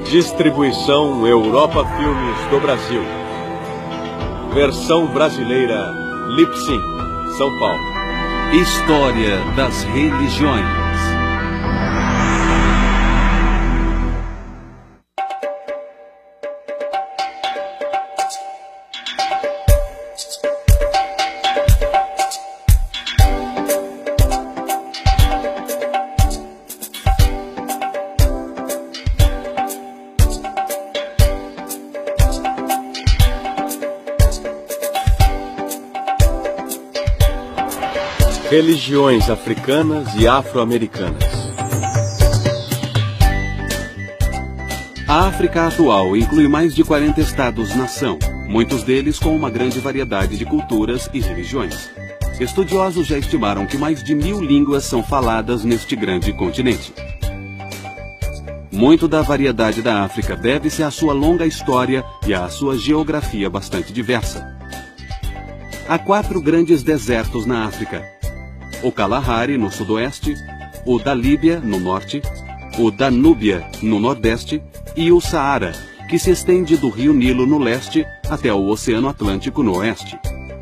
Distribuição Europa Filmes do Brasil. Versão brasileira Lipsyn, São Paulo. História das religiões. Religiões africanas e afro-americanas. A África atual inclui mais de 40 estados-nação, muitos deles com uma grande variedade de culturas e religiões. Estudiosos já estimaram que mais de 1000 línguas são faladas neste grande continente. Muito da variedade da África deve-se à sua longa história e à sua geografia bastante diversa. Há 4 grandes desertos na África: o Kalahari, no sudoeste, o da Líbia, no norte, o Danúbia, no nordeste, e o Saara, que se estende do rio Nilo, no leste, até o Oceano Atlântico, no oeste.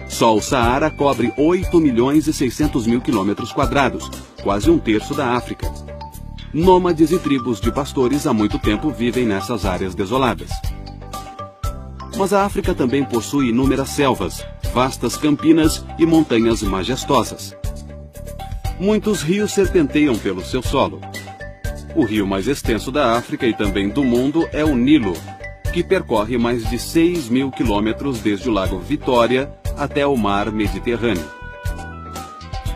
Só o Saara cobre 8.600.000 km², quase um terço da África. Nômades e tribos de pastores há muito tempo vivem nessas áreas desoladas. Mas a África também possui inúmeras selvas, vastas campinas e montanhas majestosas. Muitos rios serpenteiam pelo seu solo. O rio mais extenso da África e também do mundo é o Nilo, que percorre mais de 6.000 quilômetros desde o Lago Vitória até o Mar Mediterrâneo.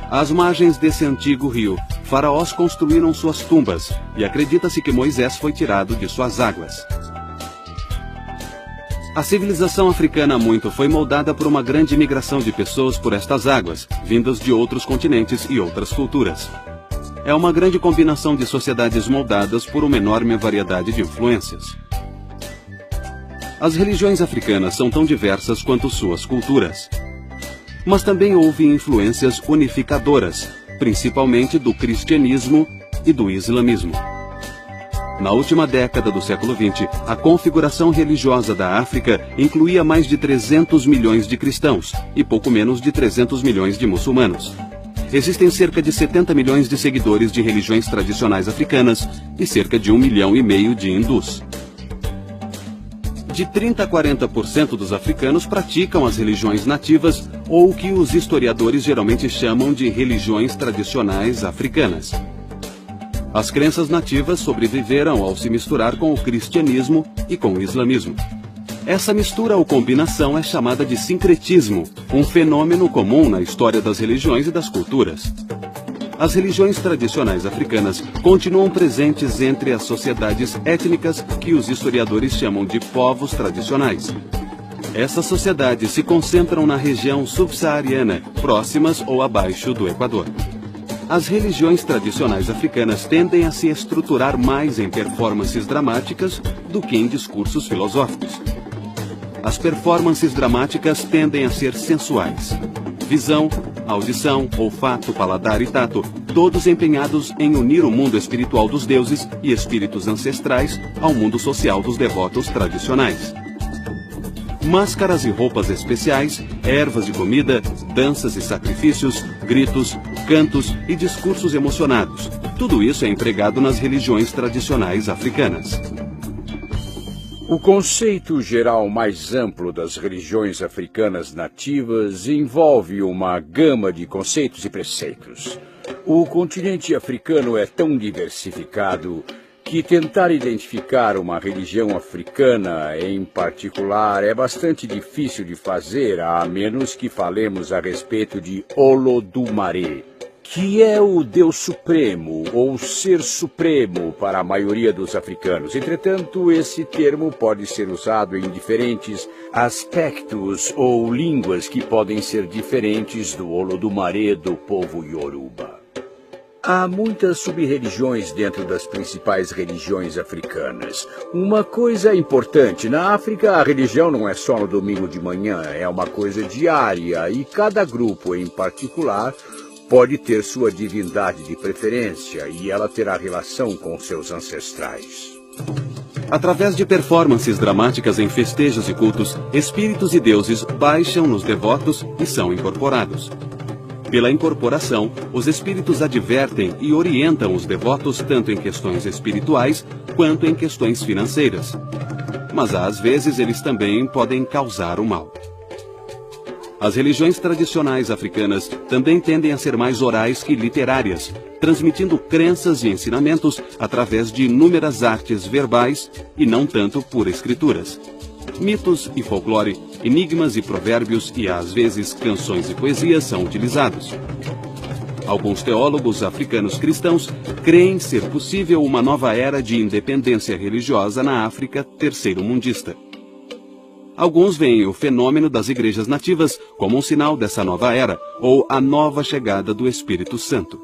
Às margens desse antigo rio, faraós construíram suas tumbas e acredita-se que Moisés foi tirado de suas águas. A civilização africana muito foi moldada por uma grande migração de pessoas por estas águas, vindas de outros continentes e outras culturas. É uma grande combinação de sociedades moldadas por uma enorme variedade de influências. As religiões africanas são tão diversas quanto suas culturas. Mas também houve influências unificadoras, principalmente do cristianismo e do islamismo. Na última década do século XX, a configuração religiosa da África incluía mais de 300 milhões de cristãos e pouco menos de 300 milhões de muçulmanos. Existem cerca de 70 milhões de seguidores de religiões tradicionais africanas e cerca de 1,5 milhão de hindus. De 30% a 40% dos africanos praticam as religiões nativas ou o que os historiadores geralmente chamam de religiões tradicionais africanas. As crenças nativas sobreviveram ao se misturar com o cristianismo e com o islamismo. Essa mistura ou combinação é chamada de sincretismo, um fenômeno comum na história das religiões e das culturas. As religiões tradicionais africanas continuam presentes entre as sociedades étnicas que os historiadores chamam de povos tradicionais. Essas sociedades se concentram na região subsaariana, próximas ou abaixo do Equador. As religiões tradicionais africanas tendem a se estruturar mais em performances dramáticas do que em discursos filosóficos. As performances dramáticas tendem a ser sensuais. Visão, audição, olfato, paladar e tato, todos empenhados em unir o mundo espiritual dos deuses e espíritos ancestrais ao mundo social dos devotos tradicionais. Máscaras e roupas especiais, ervas e comida, danças e sacrifícios, gritos, cantos e discursos emocionados. Tudo isso é empregado nas religiões tradicionais africanas. O conceito geral mais amplo das religiões africanas nativas envolve uma gama de conceitos e preceitos. O continente africano é tão diversificado que tentar identificar uma religião africana em particular é bastante difícil de fazer, a menos que falemos a respeito de Olodumare, que é o Deus Supremo ou Ser Supremo para a maioria dos africanos. Entretanto, esse termo pode ser usado em diferentes aspectos ou línguas que podem ser diferentes do Olodumare do povo Yoruba. Há muitas sub-religiões dentro das principais religiões africanas. Uma coisa importante, na África a religião não é só no domingo de manhã, é uma coisa diária e cada grupo em particular pode ter sua divindade de preferência e ela terá relação com seus ancestrais. Através de performances dramáticas em festejos e cultos, espíritos e deuses baixam nos devotos e são incorporados. Pela incorporação, os espíritos advertem e orientam os devotos tanto em questões espirituais quanto em questões financeiras. Mas às vezes eles também podem causar o mal. As religiões tradicionais africanas também tendem a ser mais orais que literárias, transmitindo crenças e ensinamentos através de inúmeras artes verbais e não tanto por escrituras. Mitos e folclore, enigmas e provérbios e, às vezes, canções e poesias são utilizados. Alguns teólogos africanos cristãos creem ser possível uma nova era de independência religiosa na África terceiro-mundista. Alguns veem o fenômeno das igrejas nativas como um sinal dessa nova era, ou a nova chegada do Espírito Santo.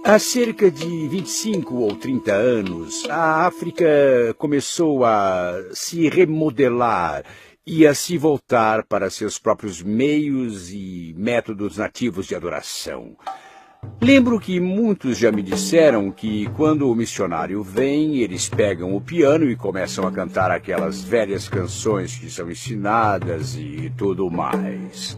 Há cerca de 25 ou 30 anos, a África começou a se remodelar e a se voltar para seus próprios meios e métodos nativos de adoração. Lembro que muitos já me disseram que quando o missionário vem, eles pegam o piano e começam a cantar aquelas velhas canções que são ensinadas e tudo mais.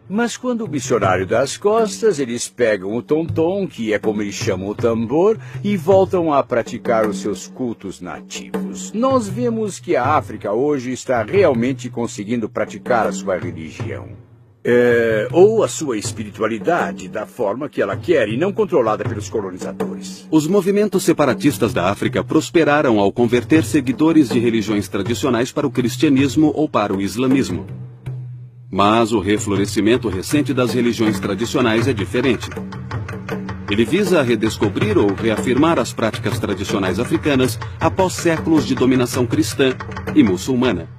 Mas quando o missionário dá as costas, eles pegam o tom-tom, que é como eles chamam o tambor, e voltam a praticar os seus cultos nativos. Nós vemos que a África hoje está realmente conseguindo praticar a sua religião. Ou a sua espiritualidade da forma que ela quer e não controlada pelos colonizadores. Os movimentos separatistas da África prosperaram ao converter seguidores de religiões tradicionais para o cristianismo ou para o islamismo. Mas o reflorescimento recente das religiões tradicionais é diferente. Ele visa redescobrir ou reafirmar as práticas tradicionais africanas após séculos de dominação cristã e muçulmana.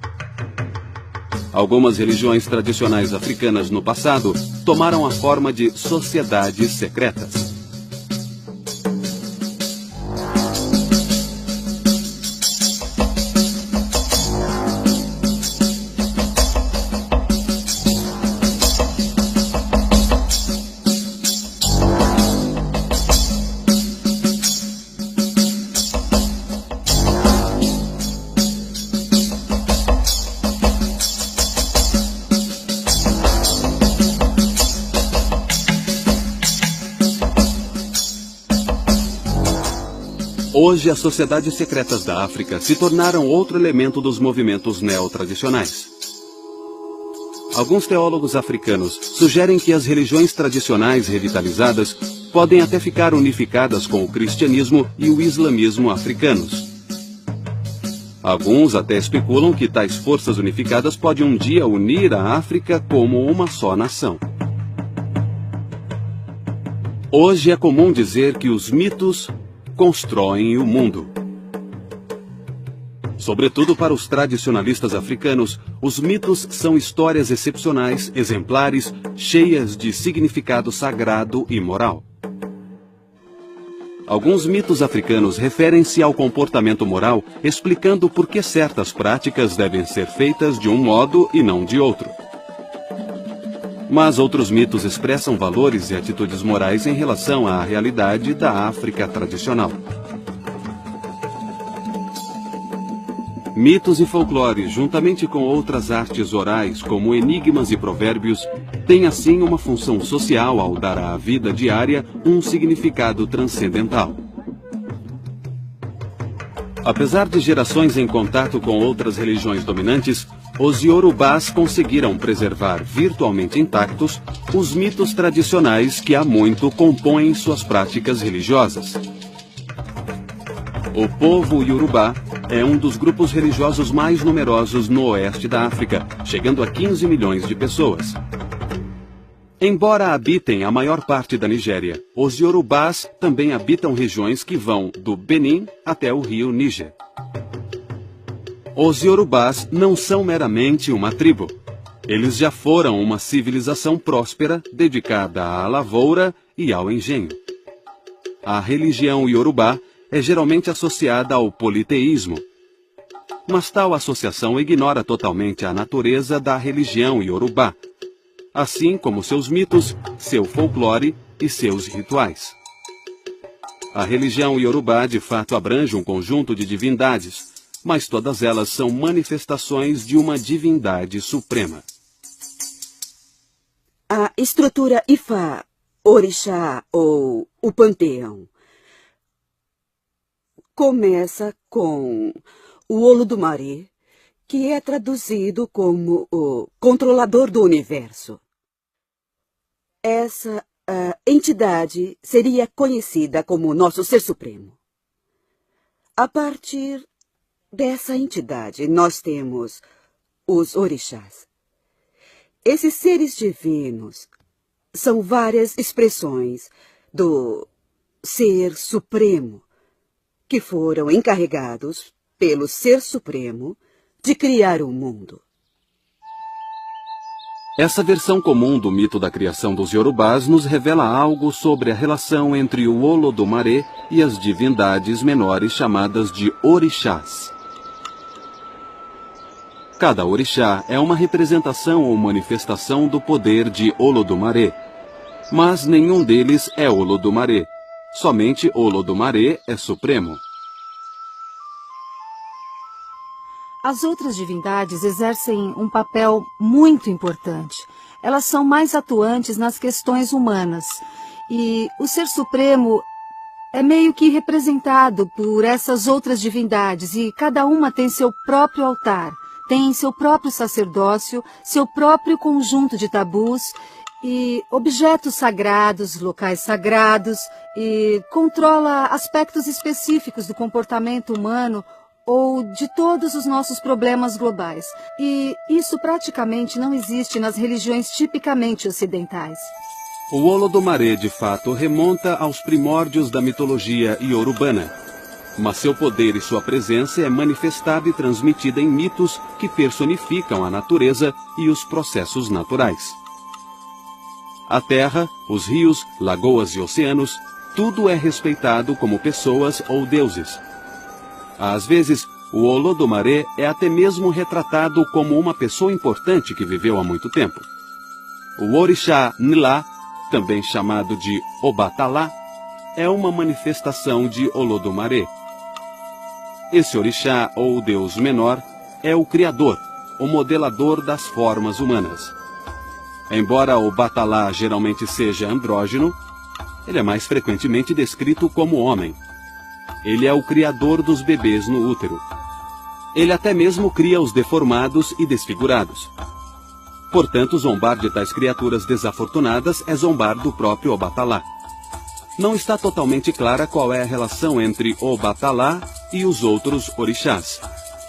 Algumas religiões tradicionais africanas no passado tomaram a forma de sociedades secretas. Hoje, as sociedades secretas da África se tornaram outro elemento dos movimentos neotradicionais. Alguns teólogos africanos sugerem que as religiões tradicionais revitalizadas podem até ficar unificadas com o cristianismo e o islamismo africanos. Alguns até especulam que tais forças unificadas podem um dia unir a África como uma só nação. Hoje é comum dizer que os mitos constroem o mundo. Sobretudo para os tradicionalistas africanos, os mitos são histórias excepcionais, exemplares, cheias de significado sagrado e moral. Alguns mitos africanos referem-se ao comportamento moral, explicando por que certas práticas devem ser feitas de um modo e não de outro. Mas outros mitos expressam valores e atitudes morais em relação à realidade da África tradicional. Mitos e folclore, juntamente com outras artes orais, como enigmas e provérbios, têm assim uma função social ao dar à vida diária um significado transcendental. Apesar de gerações em contato com outras religiões dominantes, os iorubás conseguiram preservar virtualmente intactos os mitos tradicionais que há muito compõem suas práticas religiosas. O povo iorubá é um dos grupos religiosos mais numerosos no oeste da África, chegando a 15 milhões de pessoas. Embora habitem a maior parte da Nigéria, os iorubás também habitam regiões que vão do Benin até o rio Níger. Os iorubás não são meramente uma tribo. Eles já foram uma civilização próspera, dedicada à lavoura e ao engenho. A religião iorubá é geralmente associada ao politeísmo. Mas tal associação ignora totalmente a natureza da religião iorubá, assim como seus mitos, seu folclore e seus rituais. A religião iorubá de fato abrange um conjunto de divindades, mas todas elas são manifestações de uma divindade suprema. A estrutura Ifá, Orixá ou o panteão começa com o Olodumare, que é traduzido como o controlador do universo. Essa entidade seria conhecida como nosso Ser Supremo. A partir dessa entidade, nós temos os orixás. Esses seres divinos são várias expressões do Ser Supremo, que foram encarregados pelo Ser Supremo de criar o mundo. Essa versão comum do mito da criação dos Yorubás nos revela algo sobre a relação entre o Olodumare e as divindades menores chamadas de orixás. Cada orixá é uma representação ou manifestação do poder de Olodumare, mas nenhum deles é Olodumare. Somente Olodumare é supremo. As outras divindades exercem um papel muito importante. Elas são mais atuantes nas questões humanas. E o Ser Supremo é meio que representado por essas outras divindades. E cada uma tem seu próprio altar, tem seu próprio sacerdócio, seu próprio conjunto de tabus e objetos sagrados, locais sagrados, e controla aspectos específicos do comportamento humano ou de todos os nossos problemas globais. E isso praticamente não existe nas religiões tipicamente ocidentais. O Olodumare, de fato, remonta aos primórdios da mitologia iorubana. Mas seu poder e sua presença é manifestada e transmitida em mitos que personificam a natureza e os processos naturais. A terra, os rios, lagoas e oceanos, tudo é respeitado como pessoas ou deuses. Às vezes, o Olodumare é até mesmo retratado como uma pessoa importante que viveu há muito tempo. O Orixá Nlá, também chamado de Obatalá, é uma manifestação de Olodumare. Esse orixá, ou deus menor, é o criador, o modelador das formas humanas. Embora Obatalá geralmente seja andrógeno, ele é mais frequentemente descrito como homem. Ele é o criador dos bebês no útero. Ele até mesmo cria os deformados e desfigurados. Portanto, zombar de tais criaturas desafortunadas é zombar do próprio Obatalá. Não está totalmente clara qual é a relação entre Obatalá e os outros orixás,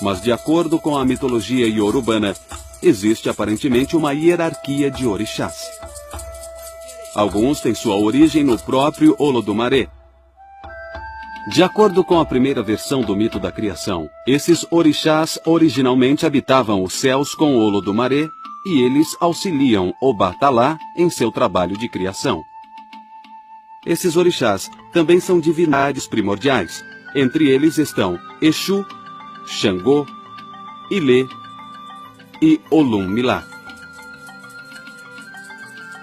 mas de acordo com a mitologia iorubana, existe aparentemente uma hierarquia de orixás. Alguns têm sua origem no próprio Olodumare. De acordo com a primeira versão do mito da criação, esses orixás originalmente habitavam os céus com Olodumare e eles auxiliam Obatalá em seu trabalho de criação. Esses orixás também são divindades primordiais. Entre eles estão Exu, Xangô, Ilê e Olum-Milá.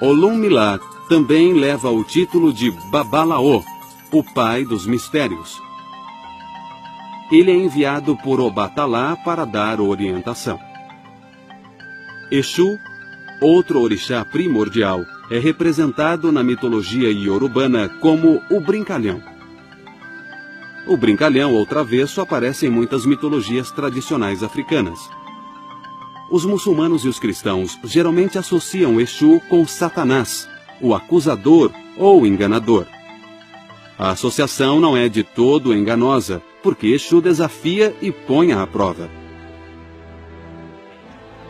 Olum-Milá também leva o título de Babalaô, o pai dos mistérios. Ele é enviado por Obatalá para dar orientação. Exu, outro orixá primordial, é representado na mitologia iorubana como o brincalhão. O brincalhão ou travesso aparece em muitas mitologias tradicionais africanas. Os muçulmanos e os cristãos geralmente associam Exu com Satanás, o acusador ou enganador. A associação não é de todo enganosa, porque Exu desafia e põe à prova.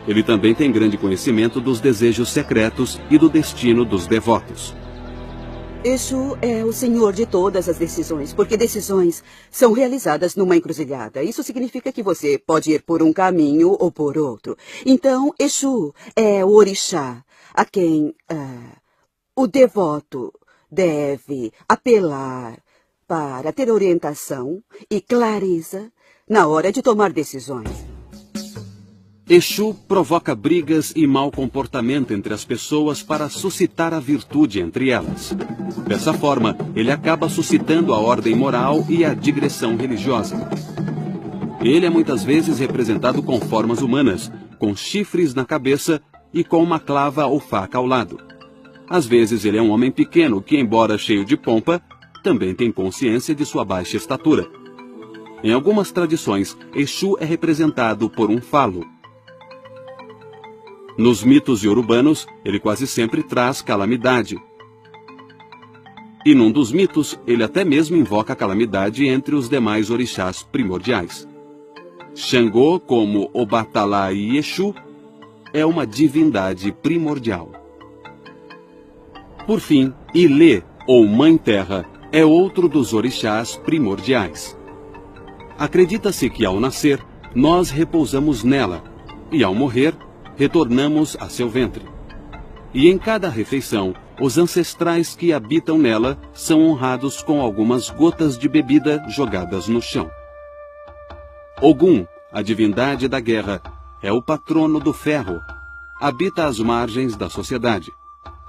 Ele também tem grande conhecimento dos desejos secretos e do destino dos devotos. Exu é o senhor de todas as decisões, porque decisões são realizadas numa encruzilhada. Isso significa que você pode ir por um caminho ou por outro. Então, Exu é o orixá a quem o devoto deve apelar para ter orientação e clareza na hora de tomar decisões. Exu provoca brigas e mau comportamento entre as pessoas para suscitar a virtude entre elas. Dessa forma, ele acaba suscitando a ordem moral e a digressão religiosa. Ele é muitas vezes representado com formas humanas, com chifres na cabeça e com uma clava ou faca ao lado. Às vezes ele é um homem pequeno que, embora cheio de pompa, também tem consciência de sua baixa estatura. Em algumas tradições, Exu é representado por um falo. Nos mitos iorubanos, ele quase sempre traz calamidade. E num dos mitos, ele até mesmo invoca a calamidade entre os demais orixás primordiais. Xangô, como Obatalá e Exu, é uma divindade primordial. Por fim, Ilê, ou Mãe Terra, é outro dos orixás primordiais. Acredita-se que ao nascer, nós repousamos nela, e ao morrer, retornamos a seu ventre. E em cada refeição, os ancestrais que habitam nela são honrados com algumas gotas de bebida jogadas no chão. Ogum, a divindade da guerra, é o patrono do ferro. Habita às margens da sociedade.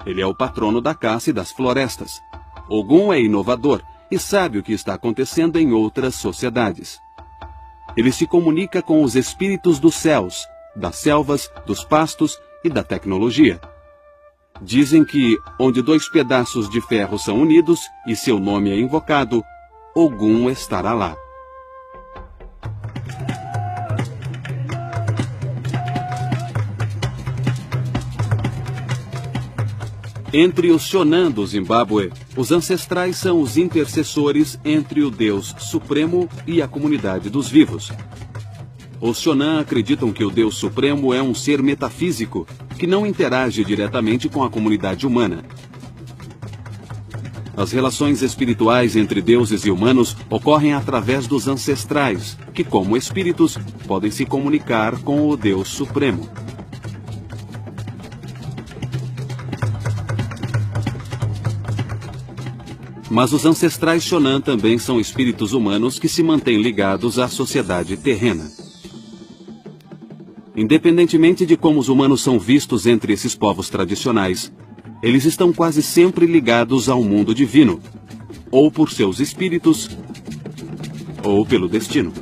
Ele é o patrono da caça e das florestas. Ogum é inovador e sabe o que está acontecendo em outras sociedades. Ele se comunica com os espíritos dos céus, das selvas, dos pastos e da tecnologia. Dizem que, onde dois pedaços de ferro são unidos e seu nome é invocado, Ogum estará lá. Entre os Shonan do Zimbábue, os ancestrais são os intercessores entre o Deus Supremo e a comunidade dos vivos. Os Shonan acreditam que o Deus Supremo é um ser metafísico que não interage diretamente com a comunidade humana. As relações espirituais entre deuses e humanos ocorrem através dos ancestrais, que, como espíritos, podem se comunicar com o Deus Supremo. Mas os ancestrais Shonan também são espíritos humanos que se mantêm ligados à sociedade terrena. Independentemente de como os humanos são vistos entre esses povos tradicionais, eles estão quase sempre ligados ao mundo divino, ou por seus espíritos, ou pelo destino.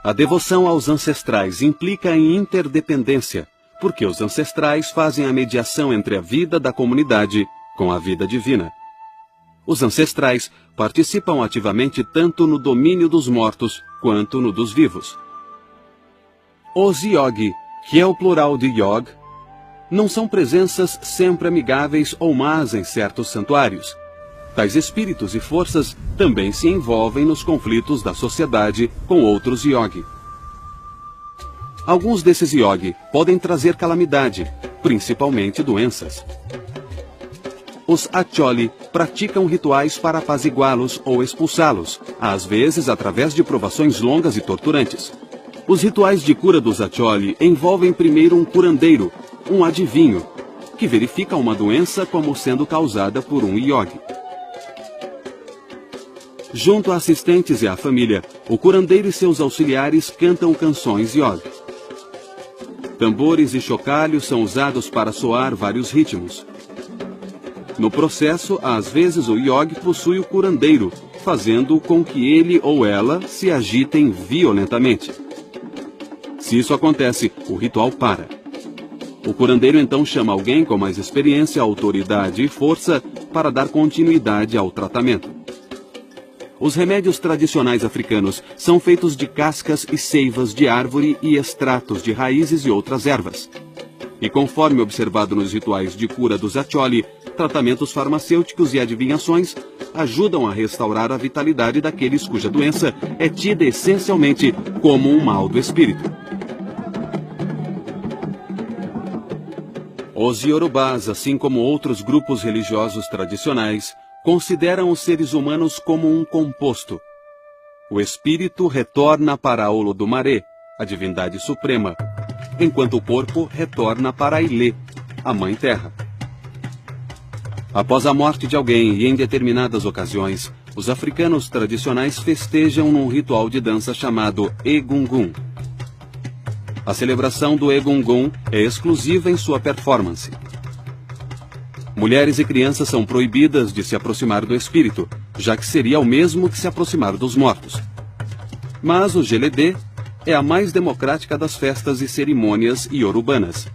A devoção aos ancestrais implica em interdependência, porque os ancestrais fazem a mediação entre a vida da comunidade com a vida divina. Os ancestrais participam ativamente tanto no domínio dos mortos quanto no dos vivos. Os Yogi, que é o plural de Yog, não são presenças sempre amigáveis ou más em certos santuários. Tais espíritos e forças também se envolvem nos conflitos da sociedade com outros Yogi. Alguns desses Yogi podem trazer calamidade, principalmente doenças. Os Acholi praticam rituais para apaziguá-los ou expulsá-los, às vezes através de provações longas e torturantes. Os rituais de cura dos Acholi envolvem primeiro um curandeiro, um adivinho, que verifica uma doença como sendo causada por um Yogi. Junto a assistentes e à família, o curandeiro e seus auxiliares cantam canções Yogi. Tambores e chocalhos são usados para soar vários ritmos. No processo, às vezes o Yogi possui o curandeiro, fazendo com que ele ou ela se agitem violentamente. Se isso acontece, o ritual para. O curandeiro então chama alguém com mais experiência, autoridade e força para dar continuidade ao tratamento. Os remédios tradicionais africanos são feitos de cascas e seivas de árvore e extratos de raízes e outras ervas. E conforme observado nos rituais de cura dos Acholi, tratamentos farmacêuticos e adivinhações ajudam a restaurar a vitalidade daqueles cuja doença é tida essencialmente como um mal do espírito. Os Yorubás, assim como outros grupos religiosos tradicionais, consideram os seres humanos como um composto. o espírito retorna para Olodumare, a divindade suprema, enquanto o corpo retorna para Ilê, a Mãe Terra. Após a morte de alguém e em determinadas ocasiões, os africanos tradicionais festejam num ritual de dança chamado Egungun. A celebração do Egungun é exclusiva em sua performance. Mulheres e crianças são proibidas de se aproximar do espírito, já que seria o mesmo que se aproximar dos mortos. Mas o Geledê é a mais democrática das festas e cerimônias iorubanas.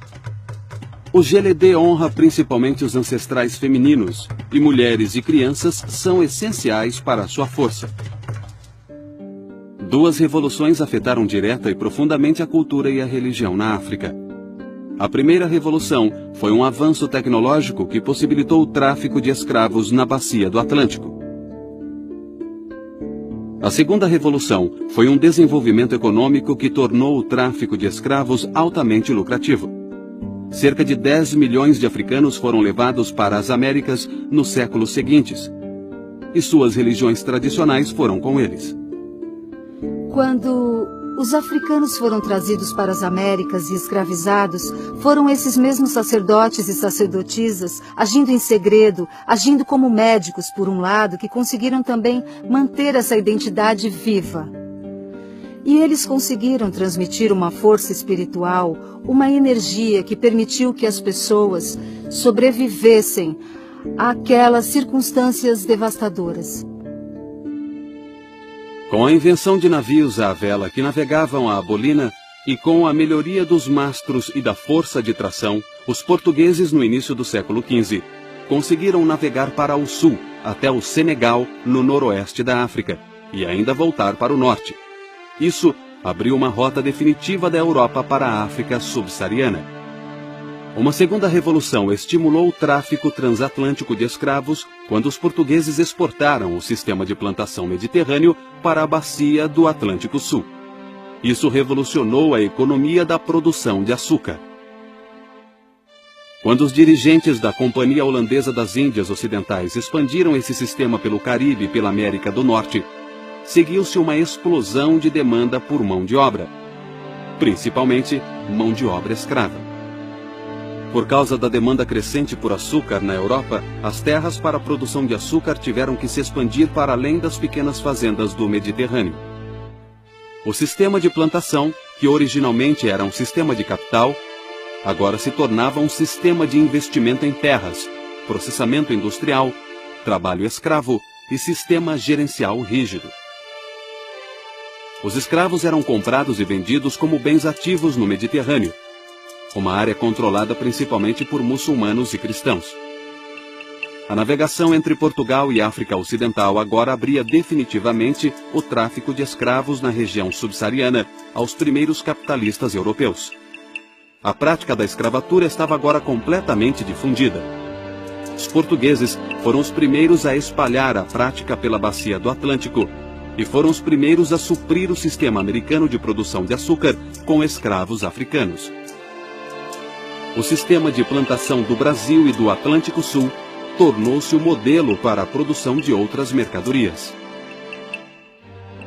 O Geledê honra principalmente os ancestrais femininos, e mulheres e crianças são essenciais para a sua força. Duas revoluções afetaram direta e profundamente a cultura e a religião na África. A primeira revolução foi um avanço tecnológico que possibilitou o tráfico de escravos na bacia do Atlântico. A segunda revolução foi um desenvolvimento econômico que tornou o tráfico de escravos altamente lucrativo. Cerca de 10 milhões de africanos foram levados para as Américas nos séculos seguintes, e suas religiões tradicionais foram com eles. Quando os africanos foram trazidos para as Américas e escravizados, foram esses mesmos sacerdotes e sacerdotisas, agindo em segredo, agindo como médicos, por um lado, que conseguiram também manter essa identidade viva. E eles conseguiram transmitir uma força espiritual, uma energia que permitiu que as pessoas sobrevivessem àquelas circunstâncias devastadoras. Com a invenção de navios à vela que navegavam a Abolina e com a melhoria dos mastros e da força de tração, os portugueses no início do século XV conseguiram navegar para o sul, até o Senegal, no noroeste da África, e ainda voltar para o norte. Isso abriu uma rota definitiva da Europa para a África subsaariana. Uma segunda revolução estimulou o tráfico transatlântico de escravos quando os portugueses exportaram o sistema de plantação mediterrâneo para a bacia do Atlântico Sul. Isso revolucionou a economia da produção de açúcar. Quando os dirigentes da Companhia Holandesa das Índias Ocidentais expandiram esse sistema pelo Caribe e pela América do Norte, seguiu-se uma explosão de demanda por mão de obra, principalmente mão de obra escrava. Por causa da demanda crescente por açúcar na Europa, as terras para a produção de açúcar tiveram que se expandir para além das pequenas fazendas do Mediterrâneo. O sistema de plantação, que originalmente era um sistema de capital, agora se tornava um sistema de investimento em terras, processamento industrial, trabalho escravo e sistema gerencial rígido. Os escravos eram comprados e vendidos como bens ativos no Mediterrâneo, uma área controlada principalmente por muçulmanos e cristãos. A navegação entre Portugal e África Ocidental agora abria definitivamente o tráfico de escravos na região subsaariana aos primeiros capitalistas europeus. A prática da escravatura estava agora completamente difundida. Os portugueses foram os primeiros a espalhar a prática pela bacia do Atlântico e foram os primeiros a suprir o sistema americano de produção de açúcar com escravos africanos. O sistema de plantação do Brasil e do Atlântico Sul tornou-se o modelo para a produção de outras mercadorias.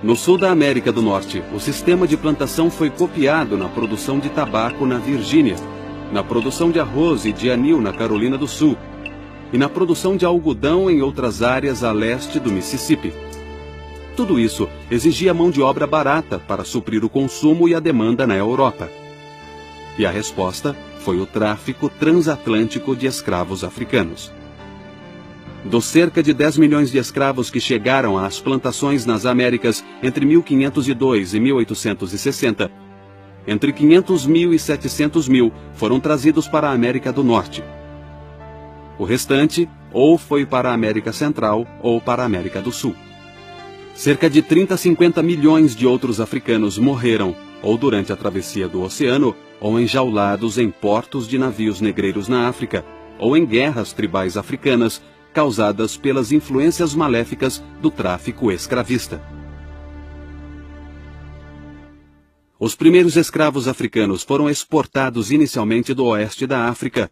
No sul da América do Norte, o sistema de plantação foi copiado na produção de tabaco na Virgínia, na produção de arroz e de anil na Carolina do Sul e na produção de algodão em outras áreas a leste do Mississippi. Tudo isso exigia mão de obra barata para suprir o consumo e a demanda na Europa. E a resposta foi o tráfico transatlântico de escravos africanos. Dos cerca de 10 milhões de escravos que chegaram às plantações nas Américas entre 1502 e 1860, entre 500 mil e 700 mil foram trazidos para a América do Norte. O restante ou foi para a América Central ou para a América do Sul. Cerca de 30 a 50 milhões de outros africanos morreram ou durante a travessia do oceano ou enjaulados em portos de navios negreiros na África, ou em guerras tribais africanas causadas pelas influências maléficas do tráfico escravista. Os primeiros escravos africanos foram exportados inicialmente do oeste da África,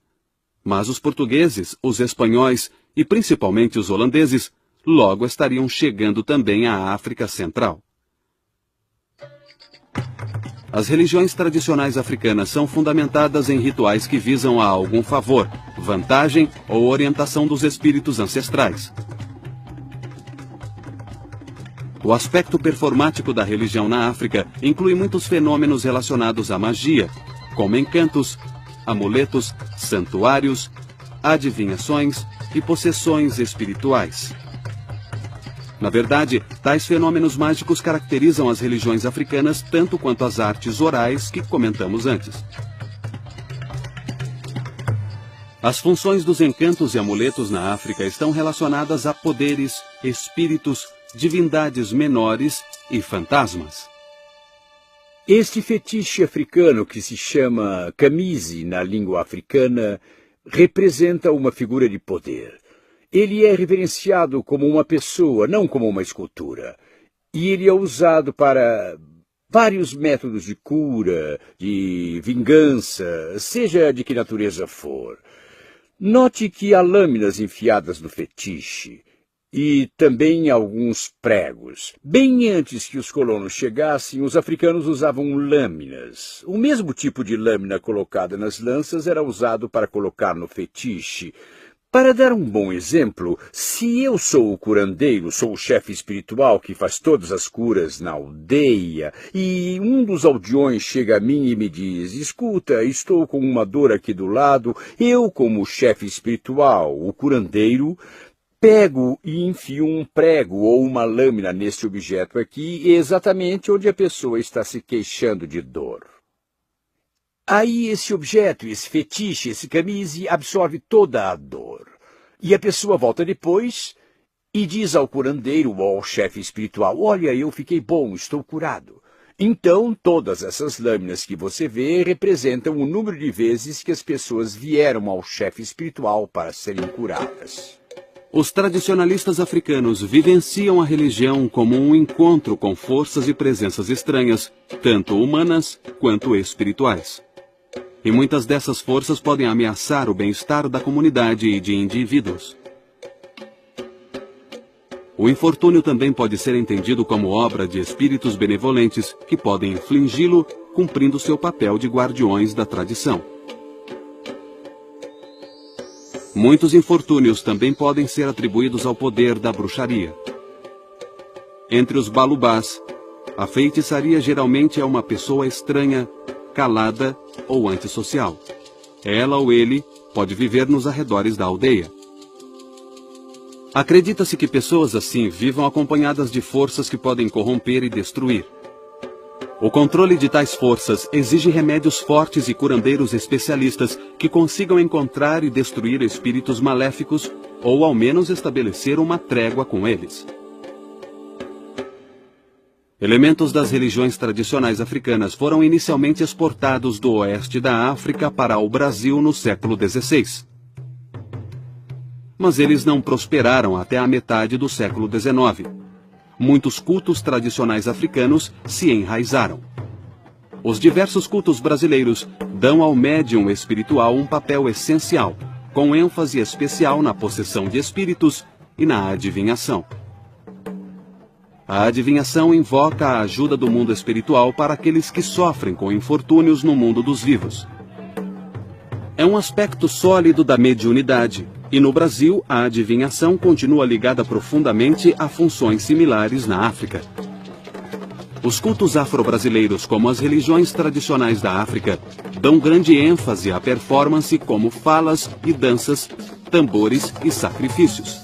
mas os portugueses, os espanhóis e principalmente os holandeses logo estariam chegando também à África Central. As religiões tradicionais africanas são fundamentadas em rituais que visam a algum favor, vantagem ou orientação dos espíritos ancestrais. O aspecto performático da religião na África inclui muitos fenômenos relacionados à magia, como encantos, amuletos, santuários, adivinhações e possessões espirituais. Na verdade, tais fenômenos mágicos caracterizam as religiões africanas tanto quanto as artes orais que comentamos antes. As funções dos encantos e amuletos na África estão relacionadas a poderes, espíritos, divindades menores e fantasmas. Este fetiche africano, que se chama camise na língua africana, representa uma figura de poder. Ele é reverenciado como uma pessoa, não como uma escultura. E ele é usado para vários métodos de cura, de vingança, seja de que natureza for. Note que há lâminas enfiadas no fetiche e também alguns pregos. Bem antes que os colonos chegassem, os africanos usavam lâminas. O mesmo tipo de lâmina colocada nas lanças era usado para colocar no fetiche. Para dar um bom exemplo, se eu sou o curandeiro, sou o chefe espiritual que faz todas as curas na aldeia, e um dos aldeões chega a mim e me diz: escuta, estou com uma dor aqui do lado, eu, como chefe espiritual, o curandeiro, pego e enfio um prego ou uma lâmina nesse objeto aqui, exatamente onde a pessoa está se queixando de dor. Aí esse objeto, esse fetiche, esse camise, absorve toda a dor. E a pessoa volta depois e diz ao curandeiro ou ao chefe espiritual: olha, eu fiquei bom, estou curado. Então, todas essas lâminas que você vê representam o número de vezes que as pessoas vieram ao chefe espiritual para serem curadas. Os tradicionalistas africanos vivenciam a religião como um encontro com forças e presenças estranhas, tanto humanas quanto espirituais. E muitas dessas forças podem ameaçar o bem-estar da comunidade e de indivíduos. O infortúnio também pode ser entendido como obra de espíritos benevolentes que podem infligi-lo, cumprindo seu papel de guardiões da tradição. Muitos infortúnios também podem ser atribuídos ao poder da bruxaria. Entre os balubás, a feitiçaria geralmente é uma pessoa estranha, calada ou antissocial. Ela ou ele pode viver nos arredores da aldeia. Acredita-se que pessoas assim vivam acompanhadas de forças que podem corromper e destruir. O controle de tais forças exige remédios fortes e curandeiros especialistas que consigam encontrar e destruir espíritos maléficos ou ao menos estabelecer uma trégua com eles. Elementos das religiões tradicionais africanas foram inicialmente exportados do oeste da África para o Brasil no século XVI. Mas eles não prosperaram até a metade do século XIX. Muitos cultos tradicionais africanos se enraizaram. Os diversos cultos brasileiros dão ao médium espiritual um papel essencial, com ênfase especial na possessão de espíritos e na adivinhação. A adivinhação invoca a ajuda do mundo espiritual para aqueles que sofrem com infortúnios no mundo dos vivos. É um aspecto sólido da mediunidade, e no Brasil a adivinhação continua ligada profundamente a funções similares na África. Os cultos afro-brasileiros, como as religiões tradicionais da África, dão grande ênfase à performance como falas e danças, tambores e sacrifícios.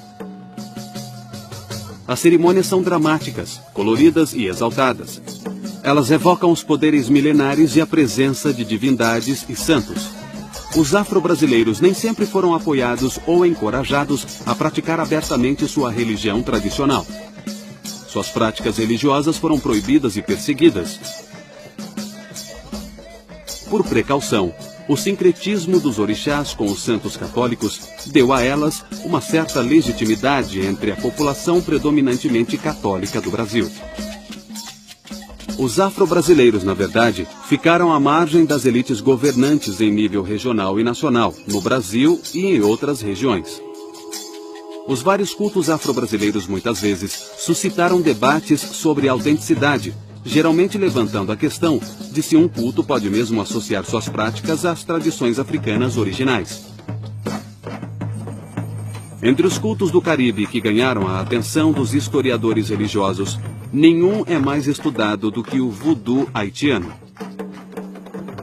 As cerimônias são dramáticas, coloridas e exaltadas. Elas evocam os poderes milenares e a presença de divindades e santos. Os afro-brasileiros nem sempre foram apoiados ou encorajados a praticar abertamente sua religião tradicional. Suas práticas religiosas foram proibidas e perseguidas. Por precaução, o sincretismo dos orixás com os santos católicos deu a elas uma certa legitimidade entre a população predominantemente católica do Brasil. Os afro-brasileiros, na verdade, ficaram à margem das elites governantes em nível regional e nacional, no Brasil e em outras regiões. Os vários cultos afro-brasileiros muitas vezes suscitaram debates sobre a autenticidade, geralmente levantando a questão de se um culto pode mesmo associar suas práticas às tradições africanas originais. Entre os cultos do Caribe que ganharam a atenção dos historiadores religiosos, nenhum é mais estudado do que o voodoo haitiano.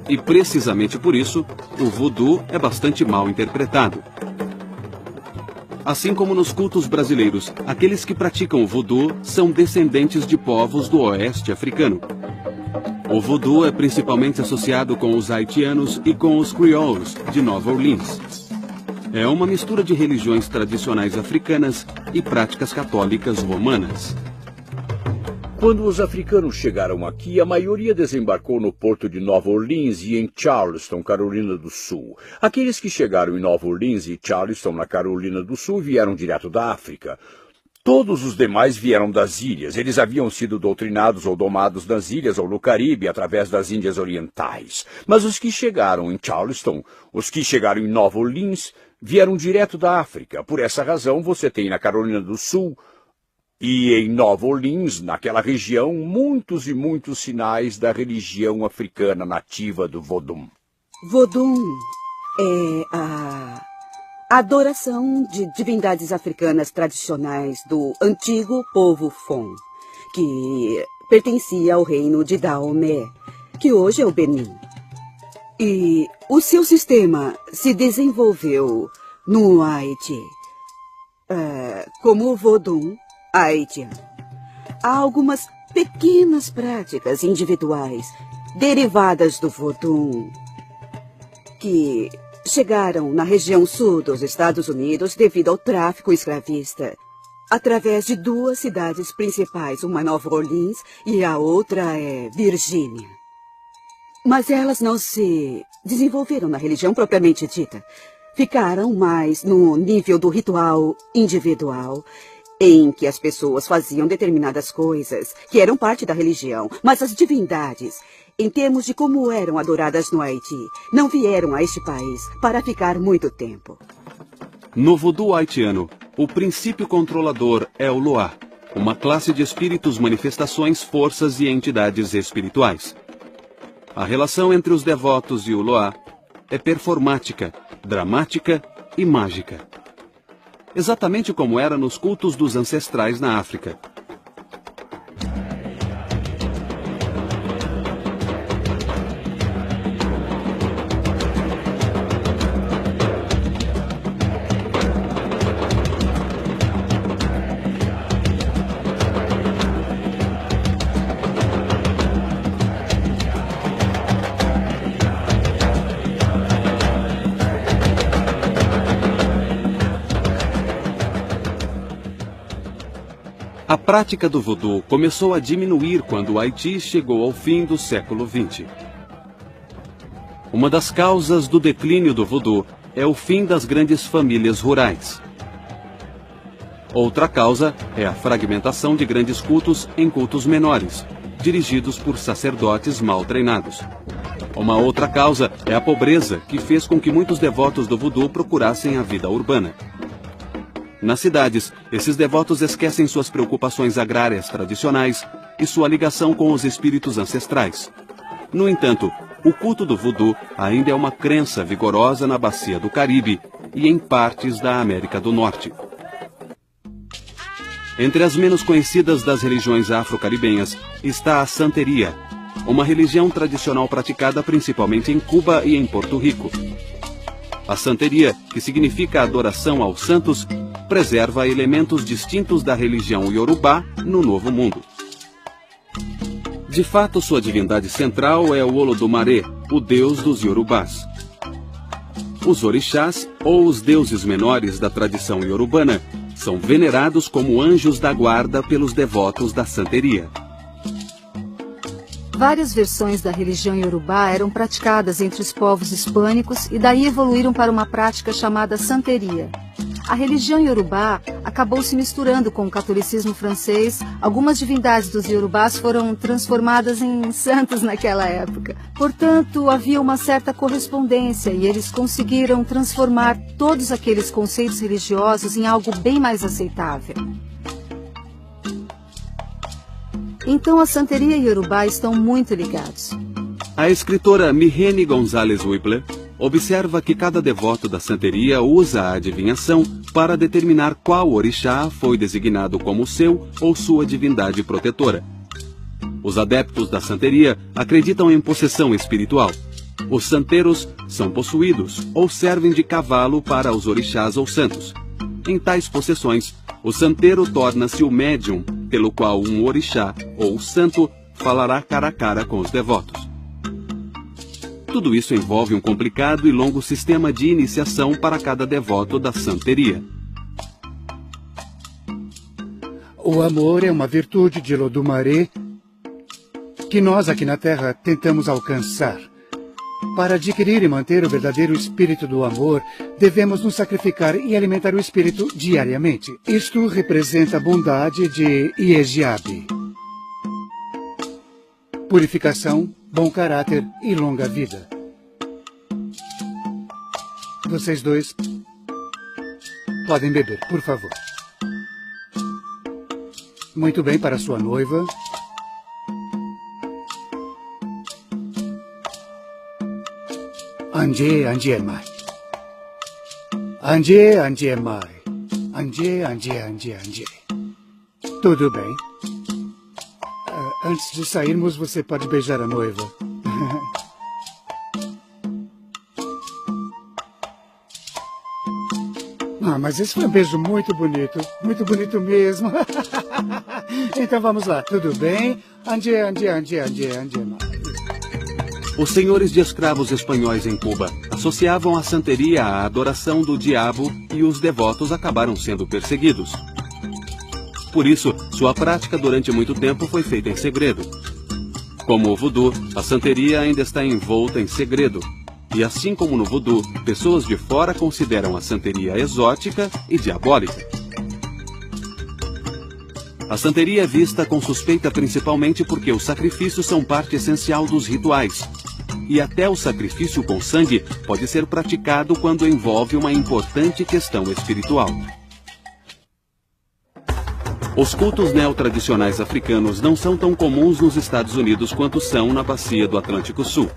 E precisamente por isso, o voodoo é bastante mal interpretado. Assim como nos cultos brasileiros, aqueles que praticam o voodoo são descendentes de povos do oeste africano. O voodoo é principalmente associado com os haitianos e com os crioulos de Nova Orleans. É uma mistura de religiões tradicionais africanas e práticas católicas romanas. Quando os africanos chegaram aqui, a maioria desembarcou no porto de Nova Orleans e em Charleston, Carolina do Sul. Aqueles que chegaram em Nova Orleans e Charleston, na Carolina do Sul, vieram direto da África. Todos os demais vieram das ilhas. Eles haviam sido doutrinados ou domados nas ilhas ou no Caribe através das Índias Orientais. Mas os que chegaram em Charleston, os que chegaram em Nova Orleans, vieram direto da África. Por essa razão, você tem na Carolina do Sul e em Nova Orleans, naquela região, muitos e muitos sinais da religião africana nativa do Vodum. Vodum é a adoração de divindades africanas tradicionais do antigo povo Fon, que pertencia ao reino de Daomé, que hoje é o Benin. E o seu sistema se desenvolveu no Haiti, como o Vodum haitiano. Há algumas pequenas práticas individuais derivadas do Vodum que chegaram na região sul dos Estados Unidos devido ao tráfico escravista, através de duas cidades principais, uma Nova Orleans e a outra é Virgínia. Mas elas não se desenvolveram na religião propriamente dita. Ficaram mais no nível do ritual individual, em que as pessoas faziam determinadas coisas que eram parte da religião, mas as divindades, em termos de como eram adoradas no Haiti, não vieram a este país para ficar muito tempo. No voodoo haitiano, o princípio controlador é o Loa, uma classe de espíritos, manifestações, forças e entidades espirituais. A relação entre os devotos e o Loa é performática, dramática e mágica. Exatamente como era nos cultos dos ancestrais na África. A prática do voodoo começou a diminuir quando o Haiti chegou ao fim do século XX. Uma das causas do declínio do voodoo é o fim das grandes famílias rurais. Outra causa é a fragmentação de grandes cultos em cultos menores, dirigidos por sacerdotes mal treinados. Uma outra causa é a pobreza, que fez com que muitos devotos do voodoo procurassem a vida urbana. Nas cidades, esses devotos esquecem suas preocupações agrárias tradicionais e sua ligação com os espíritos ancestrais. No entanto, o culto do voodoo ainda é uma crença vigorosa na bacia do Caribe e em partes da América do Norte. Entre as menos conhecidas das religiões afro-caribenhas está a santeria, uma religião tradicional praticada principalmente em Cuba e em Porto Rico. A santeria, que significa adoração aos santos, preserva elementos distintos da religião iorubá no Novo Mundo. De fato, sua divindade central é o Olodumare, o deus dos iorubás. Os orixás, ou os deuses menores da tradição iorubana, são venerados como anjos da guarda pelos devotos da santeria. Várias versões da religião iorubá eram praticadas entre os povos hispânicos e daí evoluíram para uma prática chamada santeria. A religião iorubá acabou se misturando com o catolicismo francês. Algumas divindades dos iorubás foram transformadas em santos naquela época. Portanto, havia uma certa correspondência e eles conseguiram transformar todos aqueles conceitos religiosos em algo bem mais aceitável. Então a santeria e Yorubá estão muito ligados. A escritora Mihene Gonzalez Whipler observa que cada devoto da santeria usa a adivinhação para determinar qual orixá foi designado como seu ou sua divindade protetora. Os adeptos da santeria acreditam em possessão espiritual. Os santeiros são possuídos ou servem de cavalo para os orixás ou santos. Em tais possessões, o santeiro torna-se o médium, pelo qual um orixá ou santo falará cara a cara com os devotos. Tudo isso envolve um complicado e longo sistema de iniciação para cada devoto da santeria. O amor é uma virtude de Lodumaré que nós aqui na Terra tentamos alcançar. Para adquirir e manter o verdadeiro espírito do amor, devemos nos sacrificar e alimentar o espírito diariamente. Isto representa a bondade de Iejiabe. Purificação, bom caráter e longa vida. Vocês dois podem beber, por favor. Muito bem, para sua noiva. Anje, Anje Mai. Anje, Anje Mai. Anje, Anje, Anje, Anje. Tudo bem. Antes de sairmos, você pode beijar a noiva. Mas esse foi um beijo muito bonito mesmo. Então vamos lá, tudo bem? Anje, Anje, Anje, Anje, Anje Mai. Os senhores de escravos espanhóis em Cuba associavam a santeria à adoração do diabo e os devotos acabaram sendo perseguidos. Por isso, sua prática durante muito tempo foi feita em segredo. Como o voodoo, a santeria ainda está envolta em segredo. E assim como no voodoo, pessoas de fora consideram a santeria exótica e diabólica. A santeria é vista com suspeita principalmente porque os sacrifícios são parte essencial dos rituais. E até o sacrifício com sangue pode ser praticado quando envolve uma importante questão espiritual. Os cultos neotradicionais africanos não são tão comuns nos Estados Unidos quanto são na bacia do Atlântico Sul.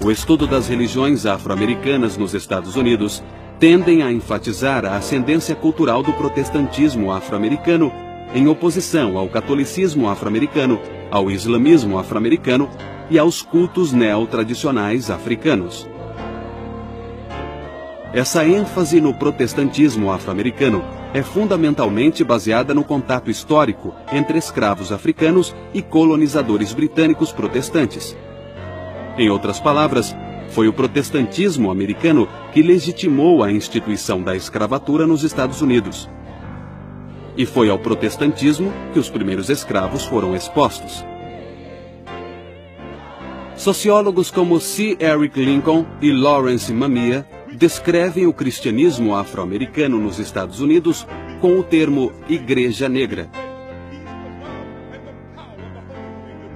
O estudo das religiões afro-americanas nos Estados Unidos tendem a enfatizar a ascendência cultural do protestantismo afro-americano em oposição ao catolicismo afro-americano, ao islamismo afro-americano e aos cultos neotradicionais africanos. Essa ênfase no protestantismo afro-americano é fundamentalmente baseada no contato histórico entre escravos africanos e colonizadores britânicos protestantes. Em outras palavras, foi o protestantismo americano que legitimou a instituição da escravatura nos Estados Unidos. E foi ao protestantismo que os primeiros escravos foram expostos. Sociólogos como C. Eric Lincoln e Lawrence Mamiya descrevem o cristianismo afro-americano nos Estados Unidos com o termo Igreja Negra.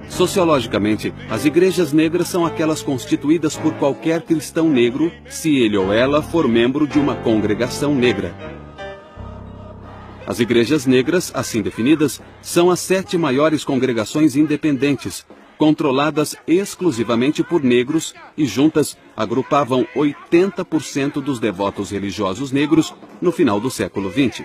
Sociologicamente, as igrejas negras são aquelas constituídas por qualquer cristão negro, se ele ou ela for membro de uma congregação negra. As igrejas negras, assim definidas, são as 7 maiores congregações independentes, controladas exclusivamente por negros e juntas agrupavam 80% dos devotos religiosos negros no final do século XX.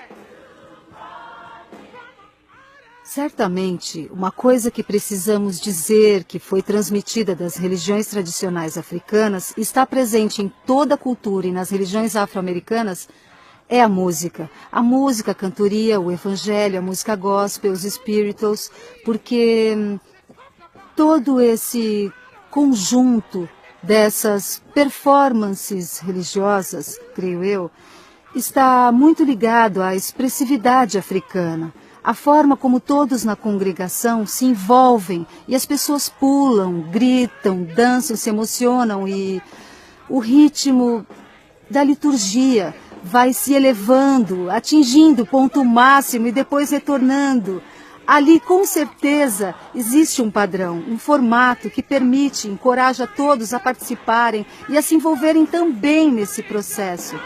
Certamente, uma coisa que precisamos dizer que foi transmitida das religiões tradicionais africanas, está presente em toda a cultura e nas religiões afro-americanas, é a música. A música, a cantoria, o evangelho, a música gospel, os spirituals, porque todo esse conjunto dessas performances religiosas, creio eu, está muito ligado à expressividade africana. A forma como todos na congregação se envolvem e as pessoas pulam, gritam, dançam, se emocionam e o ritmo da liturgia vai se elevando, atingindo o ponto máximo e depois retornando. Ali, com certeza, existe um padrão, um formato que permite, encoraja todos a participarem e a se envolverem também nesse processo.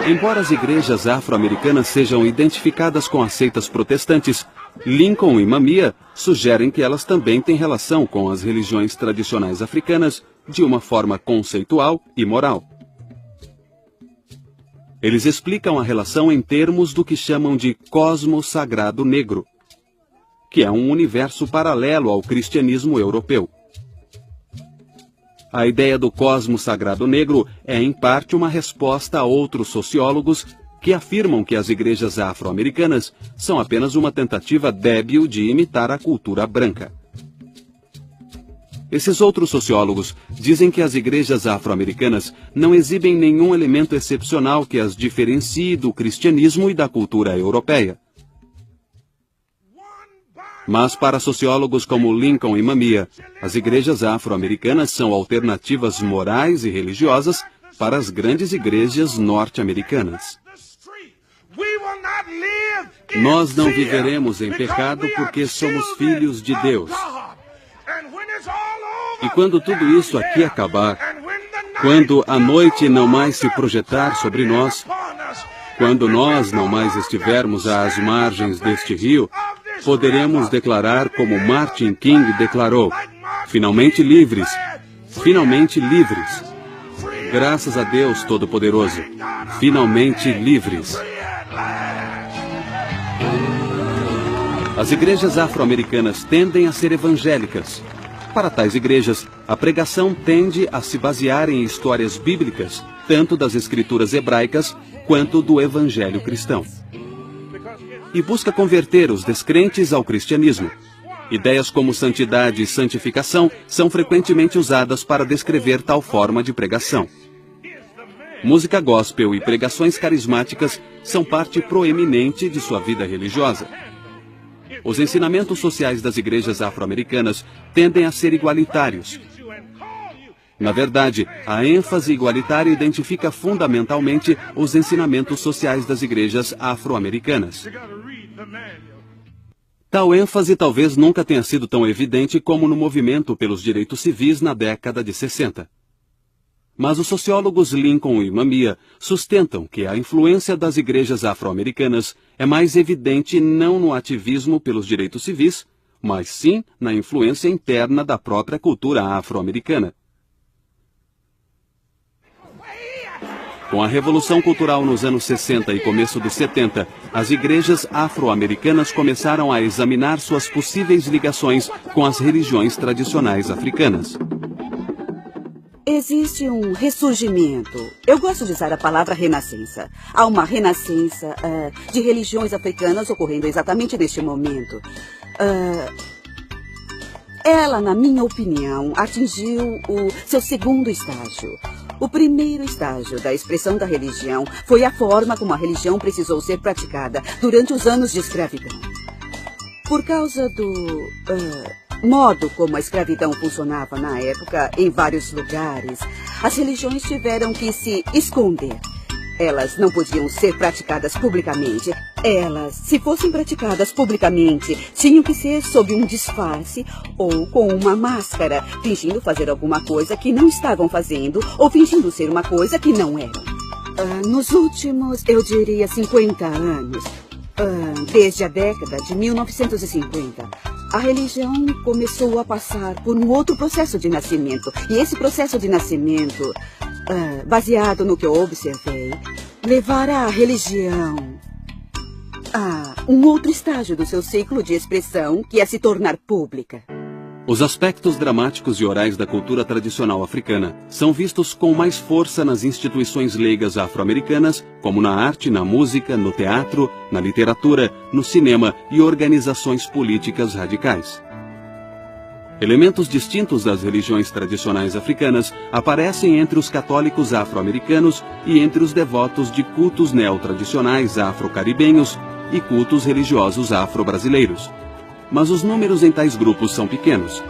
Embora as igrejas afro-americanas sejam identificadas com as seitas protestantes, Lincoln e Mamiya sugerem que elas também têm relação com as religiões tradicionais africanas de uma forma conceitual e moral. Eles explicam a relação em termos do que chamam de cosmos sagrado negro, que é um universo paralelo ao cristianismo europeu. A ideia do cosmos sagrado negro é, em parte, uma resposta a outros sociólogos que afirmam que as igrejas afro-americanas são apenas uma tentativa débil de imitar a cultura branca. Esses outros sociólogos dizem que as igrejas afro-americanas não exibem nenhum elemento excepcional que as diferencie do cristianismo e da cultura europeia. Mas para sociólogos como Lincoln e Mamiya, as igrejas afro-americanas são alternativas morais e religiosas para as grandes igrejas norte-americanas. Nós não viveremos em pecado porque somos filhos de Deus. E quando tudo isso aqui acabar, quando a noite não mais se projetar sobre nós, quando nós não mais estivermos às margens deste rio, poderemos declarar como Martin King declarou: finalmente livres, finalmente livres. Graças a Deus Todo-Poderoso, finalmente livres. As igrejas afro-americanas tendem a ser evangélicas. Para tais igrejas, a pregação tende a se basear em histórias bíblicas, tanto das escrituras hebraicas quanto do evangelho cristão. E busca converter os descrentes ao cristianismo. Ideias como santidade e santificação são frequentemente usadas para descrever tal forma de pregação. Música gospel e pregações carismáticas são parte proeminente de sua vida religiosa. Os ensinamentos sociais das igrejas afro-americanas tendem a ser igualitários. Na verdade, a ênfase igualitária identifica fundamentalmente os ensinamentos sociais das igrejas afro-americanas. Tal ênfase talvez nunca tenha sido tão evidente como no movimento pelos direitos civis na década de 60. Mas os sociólogos Lincoln e Mamiya sustentam que a influência das igrejas afro-americanas é mais evidente não no ativismo pelos direitos civis, mas sim na influência interna da própria cultura afro-americana. Com a Revolução Cultural nos anos 60 e começo dos 70, as igrejas afro-americanas começaram a examinar suas possíveis ligações com as religiões tradicionais africanas. Existe um ressurgimento. Eu gosto de usar a palavra renascença. Há uma renascença de religiões africanas ocorrendo exatamente neste momento. Ela, na minha opinião, atingiu o seu segundo estágio. O primeiro estágio da expressão da religião foi a forma como a religião precisou ser praticada durante os anos de escravidão. Por causa do modo como a escravidão funcionava na época, em vários lugares, as religiões tiveram que se esconder. Elas não podiam ser praticadas publicamente. Elas, se fossem praticadas publicamente, tinham que ser sob um disfarce ou com uma máscara, fingindo fazer alguma coisa que não estavam fazendo ou fingindo ser uma coisa que não eram. Nos últimos, eu diria, 50 anos, desde a década de 1950, a religião começou a passar por um outro processo de nascimento. E esse processo de nascimento, baseado no que eu observei, levará a religião a um outro estágio do seu ciclo de expressão, que é se tornar pública. Os aspectos dramáticos e orais da cultura tradicional africana são vistos com mais força nas instituições leigas afro-americanas, como na arte, na música, no teatro, na literatura, no cinema e organizações políticas radicais. Elementos distintos das religiões tradicionais africanas aparecem entre os católicos afro-americanos e entre os devotos de cultos neotradicionais afro-caribenhos e cultos religiosos afro-brasileiros. Mas os números em tais grupos são pequenos,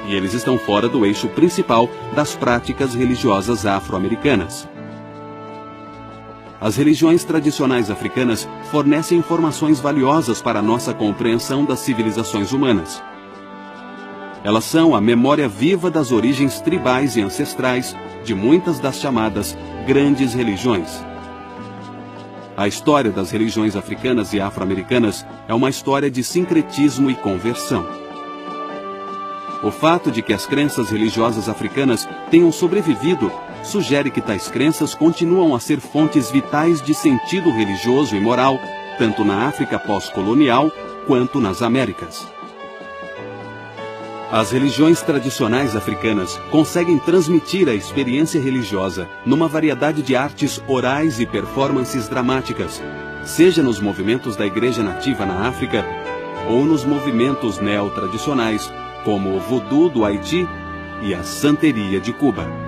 e eles estão fora do eixo principal das práticas religiosas afro-americanas. As religiões tradicionais africanas fornecem informações valiosas para a nossa compreensão das civilizações humanas. Elas são a memória viva das origens tribais e ancestrais de muitas das chamadas grandes religiões. A história das religiões africanas e afro-americanas é uma história de sincretismo e conversão. O fato de que as crenças religiosas africanas tenham sobrevivido sugere que tais crenças continuam a ser fontes vitais de sentido religioso e moral, tanto na África pós-colonial quanto nas Américas. As religiões tradicionais africanas conseguem transmitir a experiência religiosa numa variedade de artes orais e performances dramáticas, seja nos movimentos da Igreja Nativa na África ou nos movimentos neotradicionais, como o Voodoo do Haiti e a Santeria de Cuba.